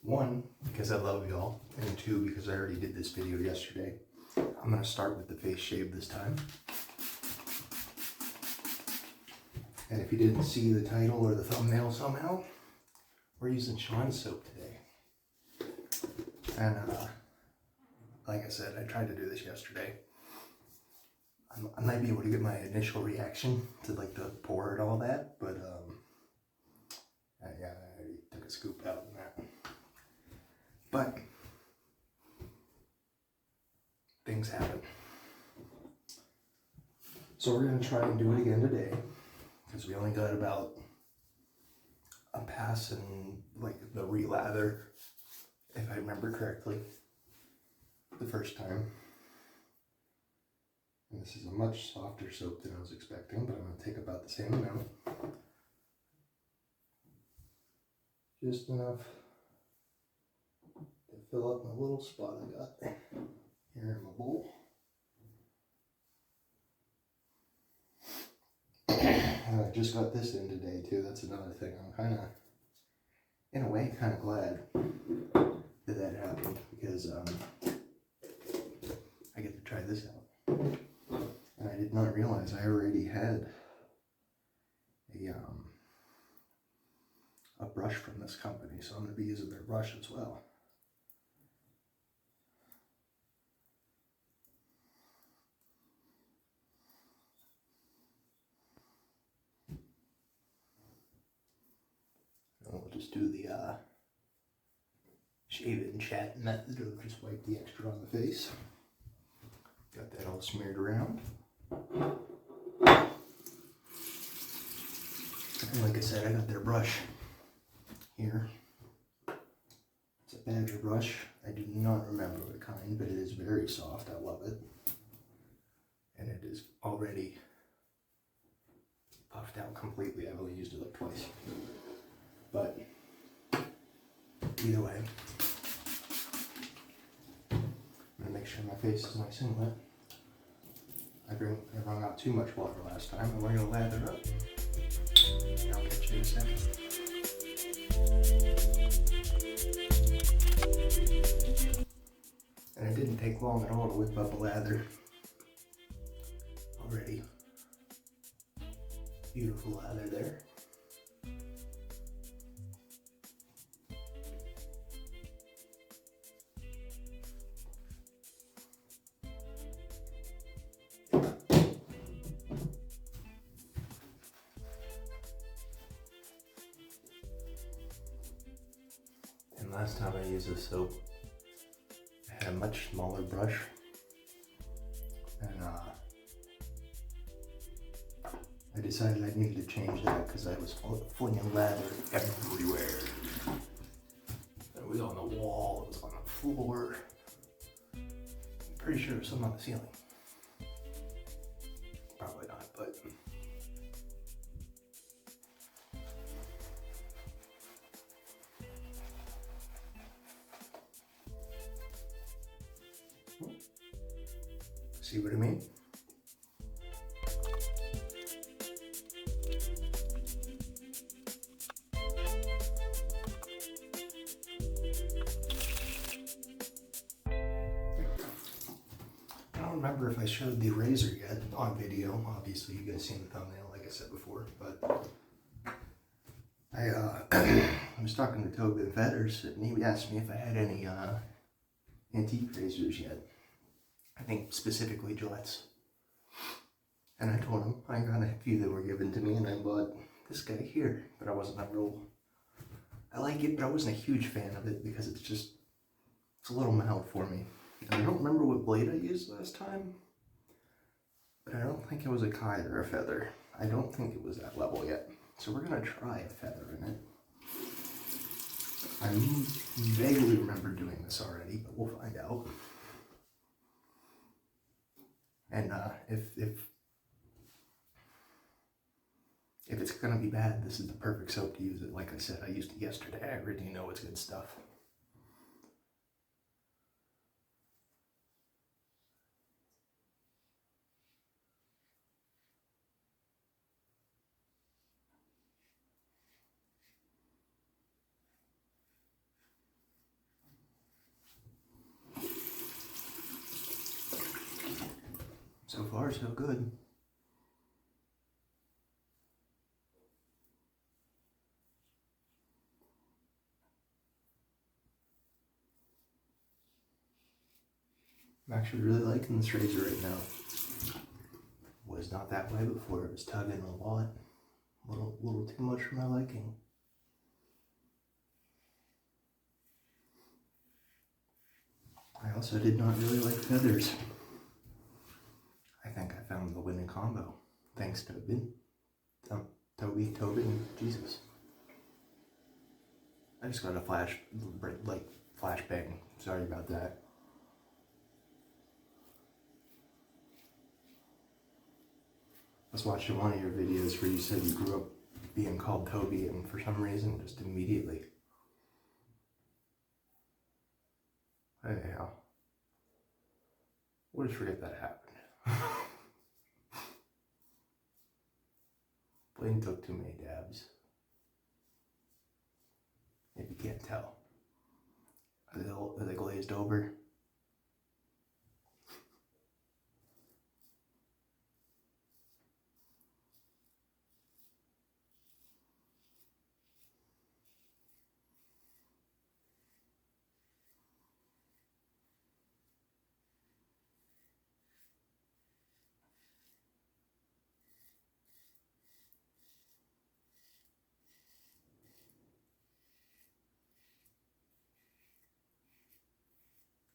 One, because I love y'all, and two, because I already did this video yesterday. I'm going to start with the face shave this time. And if you didn't see the title or the thumbnail somehow, we're using Sean soap today. And like I said, I tried to do this yesterday. I might be able to get my initial reaction to like the pour and all that, but yeah, I already took a scoop out in that. But things happen. So we're gonna try and do it again today, because we only got about a pass and like the relather, if I remember correctly, the first time. And this is a much softer soap than I was expecting, but I'm going to take about the same amount. Just enough to fill up my little spot I got here in my bowl. And I just got this in today too. That's another thing. I'm kind of, in a way, kind of glad that that happened, because I get to try this out. And I did not realize I already had a brush from this company, so I'm going to be using their brush as well. And we'll just do the shave it and chat method, or just wipe the extra on the face. Got that all smeared around. And like I said, I got their brush here. It's a Badger brush. I do not remember what kind, but it is very soft. I love it. And it is already puffed out completely. I've only used it like twice. But either way, I'm gonna make sure my face is nice and wet. I wrung out too much water last time, and we're gonna lather up. I'll catch you in a second. And it didn't take long at all to whip up a lather. Already beautiful lather there. Last time I used this soap, I had a much smaller brush, and I decided I needed to change that because I was flinging lather everywhere. It was on the wall, it was on the floor. I'm pretty sure there was some on the ceiling. Probably not, but see what I mean? I don't remember if I showed the razor yet on video. Obviously, you guys seen the thumbnail, like I said before, but I was talking to Tobin Feathers, and he asked me if I had any antique razors yet. I think specifically Gillette's. And I told him I got a few that were given to me, and I bought this guy here, but I wasn't I like it, but I wasn't a huge fan of it because it's a little mild for me. And I don't remember what blade I used last time, but I don't think it was a kite or a feather. I don't think it was that level yet. So we're gonna try a feather in it. I vaguely remember doing this already, but we'll find out. And if it's gonna be bad, this is the perfect soap to use it. Like I said, I used it yesterday. I already know it's good stuff. far, so good. I'm actually really liking this razor right now. Was not that way before. It was tugging a lot. Little too much for my liking. I also did not really like feathers. I think I found the winning combo. Thanks, Tobin. Tobin, Jesus. I just got a flashbang. Sorry about that. I was watching one of your videos where you said you grew up being called Toby, and for some reason, just immediately. Anyhow, we'll just forget that happened. Blaine took too many dabs. If you can't tell. Are they glazed over?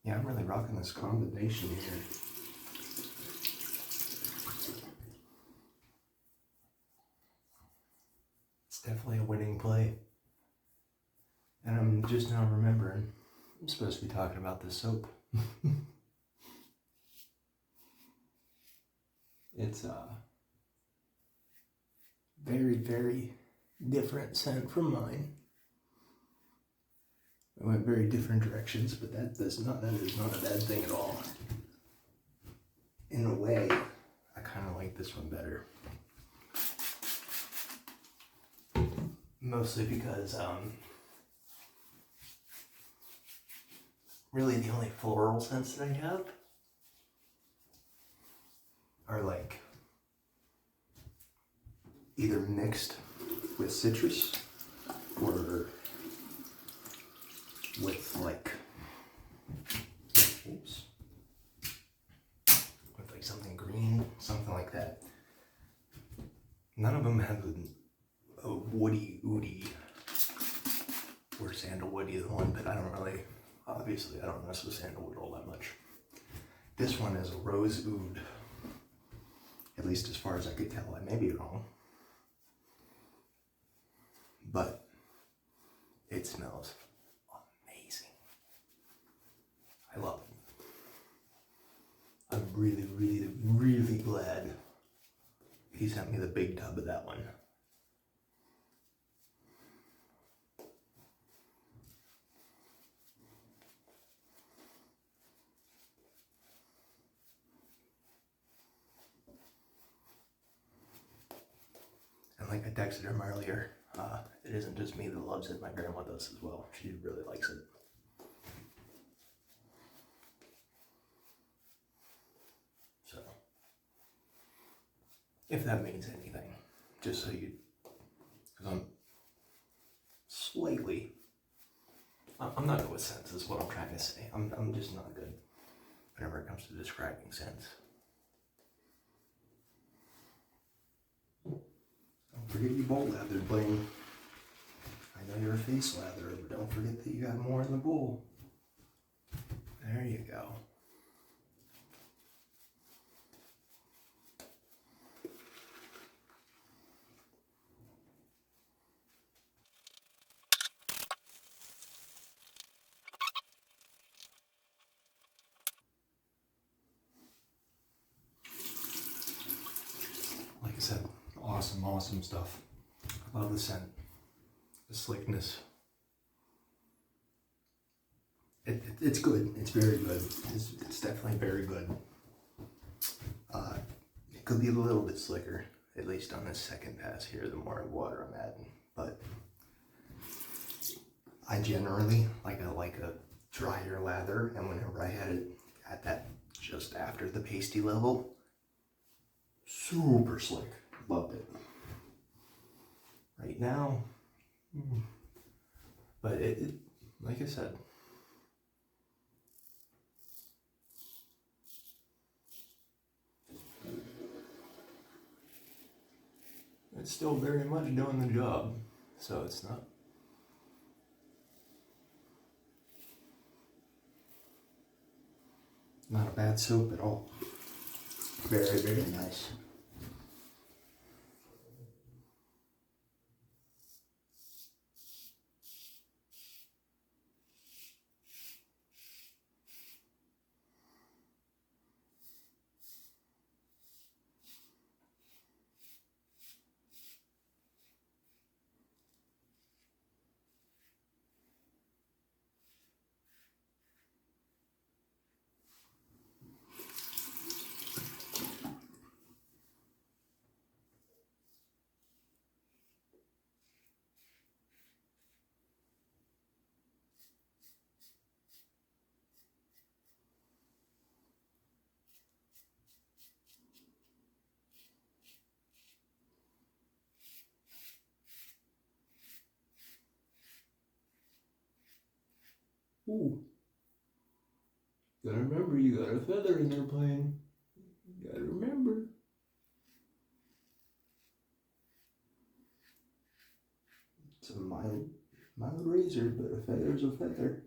Yeah, I'm really rocking this combination here. It's definitely a winning play. And I'm just now remembering, I'm supposed to be talking about this soap. It's a very, very different scent from mine. We went very different directions, but that is not a bad thing at all. In a way, I kind of like this one better. Mostly because, really the only floral scents that I have are like either mixed with citrus or with like, oops, with like something green, something like that. None of them have a woody, oody, or sandalwood, either one, but I don't really, obviously I don't mess with sandalwood all that much. This one is a rose oud, at least as far as I could tell. I may be wrong, but it smells amazing. I love it. I'm really, really, really glad he sent me the big tub of that one. And like I texted him earlier, it isn't just me that loves it, my grandma does as well. She really likes it. So, if that means anything, just so you, because I'm not good with scents is what I'm trying to say. I'm just not good whenever it comes to describing scents. Don't forget you bowl lathered, Blaine. I know you're a face latherer, but don't forget that you got more in the bowl. There you go. Like I said, awesome stuff. I love the scent, the slickness. It's good. It's very good. It's definitely very good. It could be a little bit slicker, at least on this second pass here, the more water I'm adding. But I generally like a drier lather, and whenever I had it at that just after the pasty level, Super slick. Loved it. Right now, but it like I said, it's still very much doing the job, so it's not a bad soap at all. Very, very nice. Ooh. Gotta remember, you got a feather in their plane. You gotta remember. It's a mild razor, but a feather's a feather.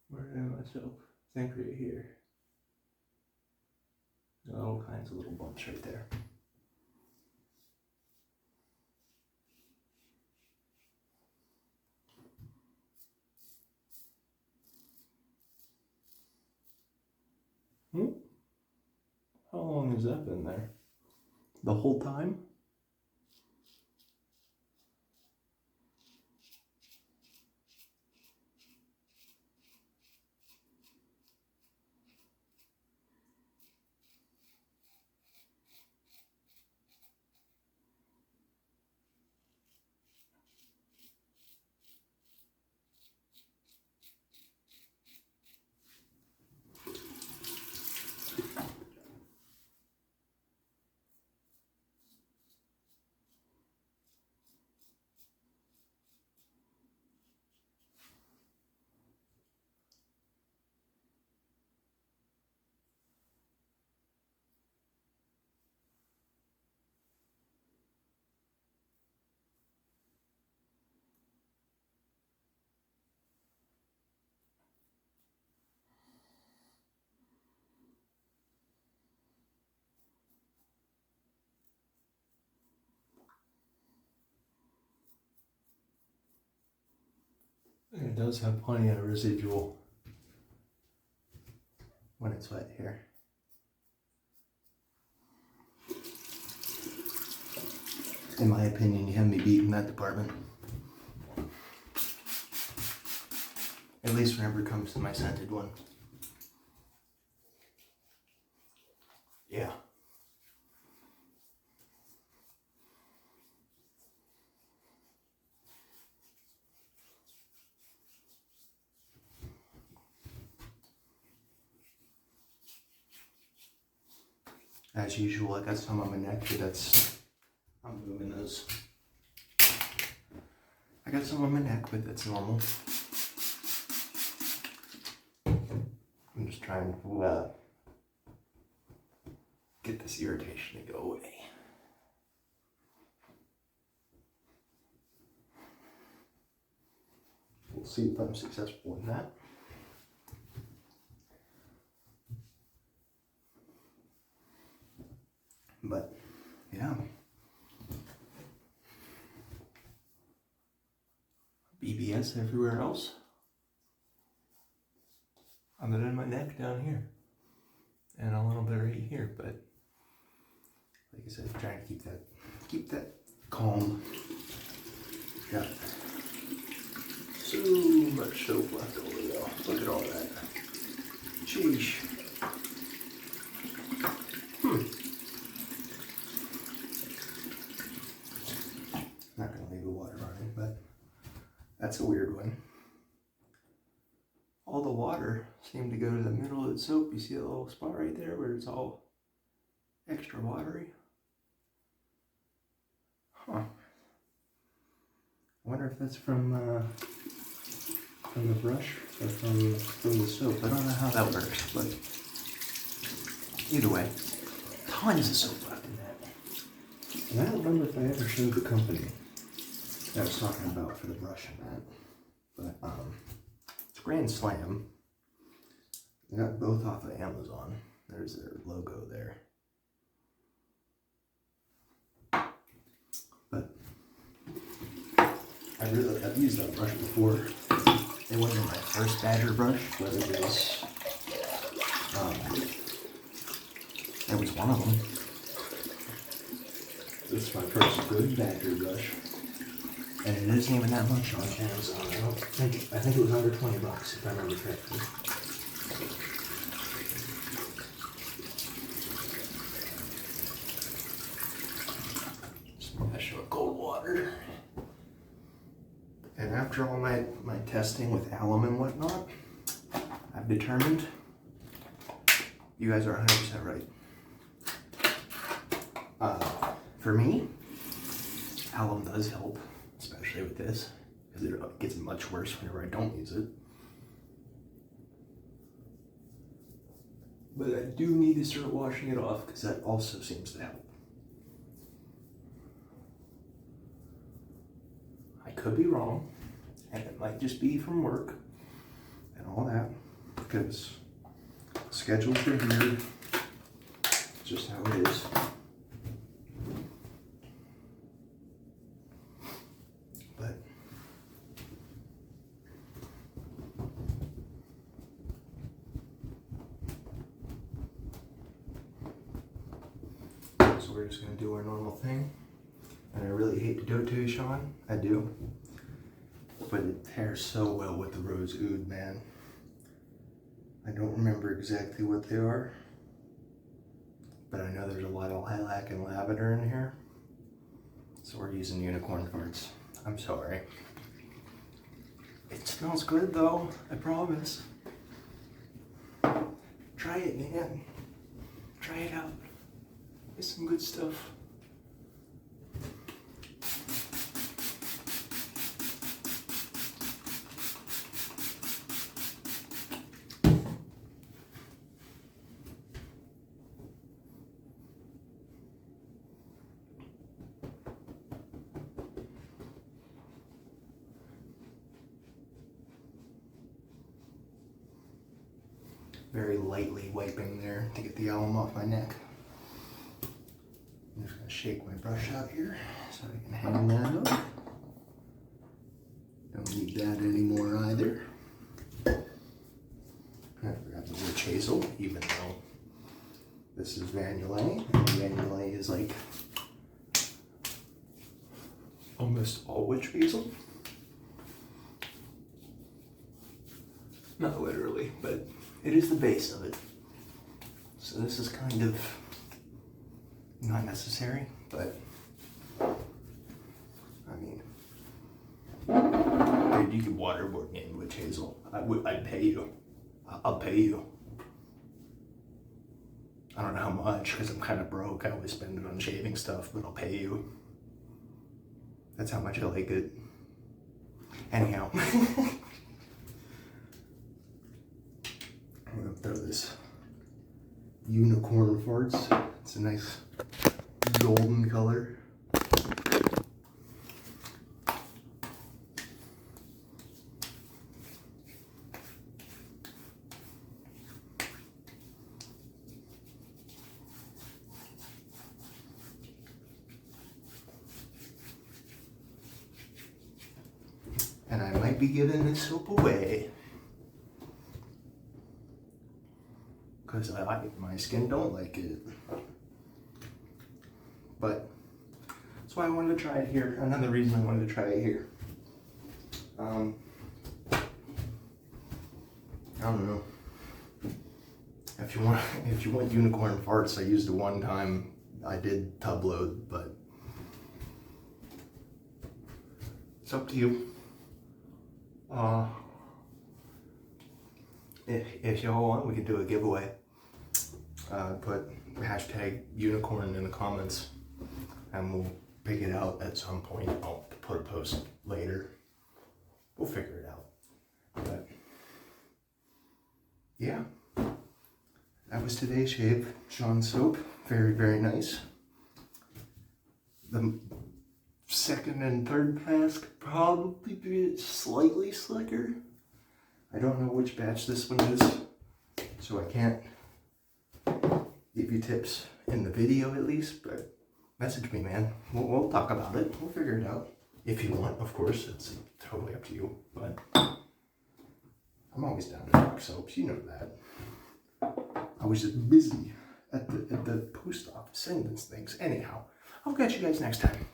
Where am I soap? I think right here. Got all kinds of little bumps right there. How long has that been there? The whole time? And it does have plenty of residual when it's wet here. In my opinion, you have me beat in that department. At least whenever it comes to my scented one. Yeah. As usual, I got some on my neck, but I'm moving those. I got some on my neck, but that's normal. I'm just trying to get this irritation to go away. We'll see if I'm successful in that. But, yeah. BBS everywhere else. Other than my neck down here. And a little bit right here, but like I said, I'm trying to keep that calm. Got so much soap left over though. Look at all that. Sheesh. Not gonna leave the water running, but that's a weird one. seem to go to the middle of the soap. You see a little spot right there where it's all extra watery? Huh. I wonder if that's from the brush or from the soap. I don't know how that works, but either way, tons of soap left in that. And I don't remember if I ever showed the company that I was talking about for the brush and that. But it's Grand Slam. They got both off of Amazon. There's their logo there. But I've used that brush before. It wasn't my first Badger brush, but it was one of them. This is my first good Badger brush. And it isn't even that much on Amazon. I think it was under $20 if I remember correctly. Splash with cold water. And after all my testing with alum and whatnot, I've determined you guys are 100% right. For me, alum does help, especially with this, because it gets much worse whenever I don't use it. But I do need to start washing it off, because that also seems to help. I could be wrong, and it might just be from work and all that, because schedules are weird. It's just how it is. But so we're just gonna do our normal thing. And I really hate to do it to you, Sean. I do. But it pairs so well with the rose oud, man. I don't remember exactly what they are, but I know there's a lot of lilac and lavender in here. So we're using unicorn farts. I'm sorry. It smells good though, I promise. Try it, man. Try it out. It's some good stuff. Very lightly wiping there to get the alum off my neck. I'm just going to shake my brush out here so I can hang that up. Don't need that anymore either. I forgot the witch hazel, even though this is vanillin, and vanillin is like almost all witch hazel. Not literally, but it is the base of it. So this is kind of not necessary, but I mean, dude, you could waterboard me in witch hazel. I'd pay you. I'll pay you. I don't know how much, because I'm kind of broke. I always spend it on shaving stuff, but I'll pay you. That's how much I like it. Anyhow. I'm gonna throw this unicorn farts. It's a nice golden color. And I might be giving this soap away. Because my skin don't like it. But that's why I wanted to try it here. Another reason I wanted to try it here. I don't know. If you want unicorn farts, I used it one time. I did tub load, but it's up to you. if y'all want, we can do a giveaway. Put hashtag unicorn in the comments, and we'll pick it out at some point. I'll put a post later. We'll figure it out. But yeah, that was today's shave. Sean soap, very, very nice. The second and third pass could probably be slightly slicker. I don't know which batch this one is, so I can't give you tips in the video at least, but message me, man. We'll talk about it. We'll figure it out. If you want, of course. It's totally up to you, but I'm always down to talk soaps. You know that. I was just busy at the post office sending things. Anyhow, I'll catch you guys next time.